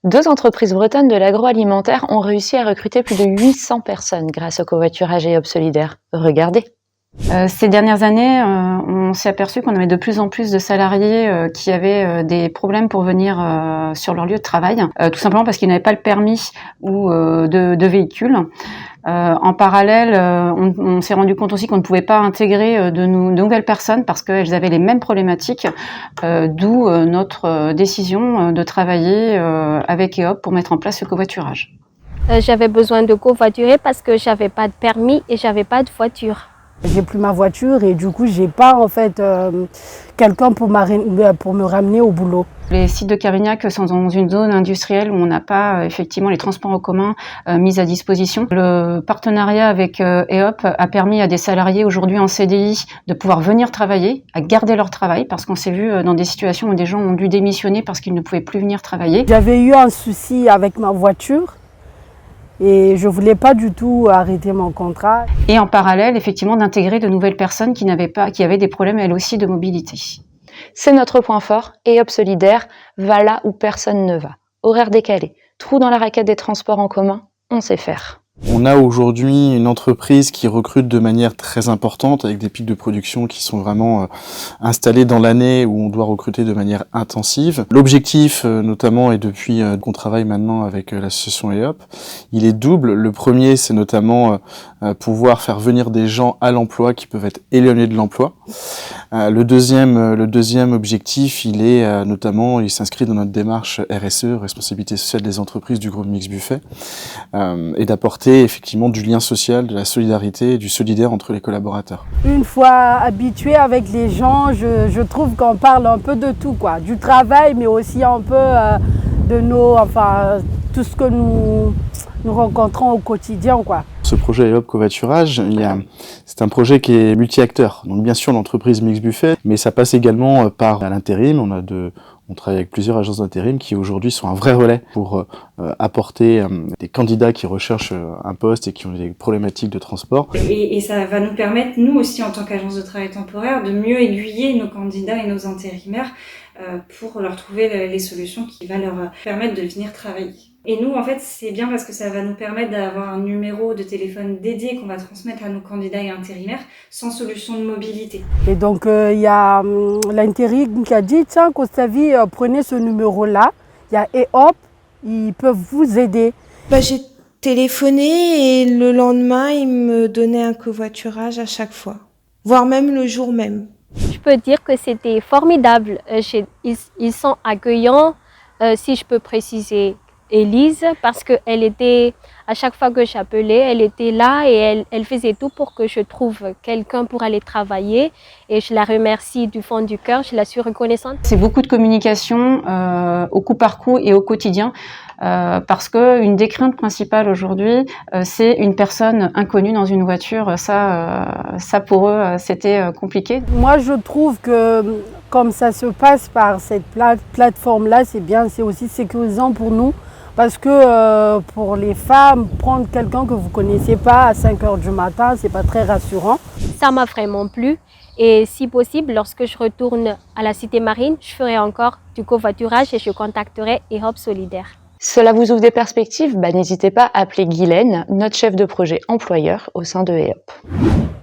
Deux entreprises bretonnes de l'agroalimentaire ont réussi à recruter plus de 800 personnes grâce au covoiturage et Hop Solidaire. Regardez. Ces dernières années, on s'est aperçu qu'on avait de plus en plus de salariés qui avaient des problèmes pour venir sur leur lieu de travail, tout simplement parce qu'ils n'avaient pas le permis ou de véhicule. En parallèle, on s'est rendu compte aussi qu'on ne pouvait pas intégrer de nouvelles personnes parce qu'elles avaient les mêmes problématiques, d'où notre décision de travailler avec EOP pour mettre en place ce covoiturage. J'avais besoin de covoiturer parce que j'avais pas de permis et j'avais pas de voiture. J'ai plus ma voiture et du coup j'ai pas en fait quelqu'un pour me ramener au boulot. Les sites de Cavignac sont dans une zone industrielle où on n'a pas effectivement les transports en commun mis à disposition. Le partenariat avec EOP a permis à des salariés aujourd'hui en CDI de pouvoir venir travailler, à garder leur travail, parce qu'on s'est vu dans des situations où des gens ont dû démissionner parce qu'ils ne pouvaient plus venir travailler. J'avais eu un souci avec ma voiture. Et je ne voulais pas du tout arrêter mon contrat. Et en parallèle, effectivement, d'intégrer de nouvelles personnes qui avaient des problèmes elles aussi de mobilité. C'est notre point fort et Hop Solidaire va là où personne ne va. Horaires décalés, trous dans la raquette des transports en commun, on sait faire. On a aujourd'hui une entreprise qui recrute de manière très importante avec des pics de production qui sont vraiment installés dans l'année où on doit recruter de manière intensive. L'objectif notamment, et depuis qu'on travaille maintenant avec l'association EOP, il est double. Le premier, c'est notamment pouvoir faire venir des gens à l'emploi qui peuvent être éloignés de l'emploi. Le deuxième objectif, il s'inscrit dans notre démarche RSE, responsabilité sociale des entreprises du groupe Mix Buffet, et d'apporter effectivement du lien social, de la solidarité et du solidaire entre les collaborateurs. Une fois habitué avec les gens, je trouve qu'on parle un peu de tout, quoi, du travail, mais aussi un peu de tout ce que nous rencontrons au quotidien, quoi. Ce projet EOP Covoiturage, c'est un projet qui est multi-acteur. Donc bien sûr l'entreprise Mix Buffet, mais ça passe également par l'intérim. On travaille avec plusieurs agences d'intérim qui aujourd'hui sont un vrai relais pour apporter des candidats qui recherchent un poste et qui ont des problématiques de transport. Et ça va nous permettre, nous aussi en tant qu'agence de travail temporaire, de mieux aiguiller nos candidats et nos intérimaires pour leur trouver les solutions qui vont leur permettre de venir travailler. Et nous, en fait, c'est bien parce que ça va nous permettre d'avoir un numéro de téléphone dédié qu'on va transmettre à nos candidats et intérimaires sans solution de mobilité. Et donc, il y a l'intérim qui a dit, tiens, Costavi, prenez ce numéro-là. Il y a EOP, ils peuvent vous aider. J'ai téléphoné et le lendemain, ils me donnaient un covoiturage à chaque fois, voire même le jour même. Je peux dire que c'était formidable. Ils sont accueillants, si je peux préciser. Élise, parce qu'elle était, à chaque fois que j'appelais, elle était là et elle faisait tout pour que je trouve quelqu'un pour aller travailler. Et je la remercie du fond du cœur, je la suis reconnaissante. C'est beaucoup de communication au coup par coup et au quotidien, parce que une des craintes principales aujourd'hui, c'est une personne inconnue dans une voiture. Ça pour eux, c'était compliqué. Moi, je trouve que comme ça se passe par cette plateforme-là, c'est bien, c'est aussi sécurisant pour nous. Parce que pour les femmes, prendre quelqu'un que vous ne connaissez pas à 5 h du matin, ce n'est pas très rassurant. Ça m'a vraiment plu. Et si possible, lorsque je retourne à la Cité Marine, je ferai encore du covoiturage et je contacterai Hop Solidaire. Cela vous ouvre des perspectives ? N'hésitez pas à appeler Guylaine, notre chef de projet employeur au sein de EOP.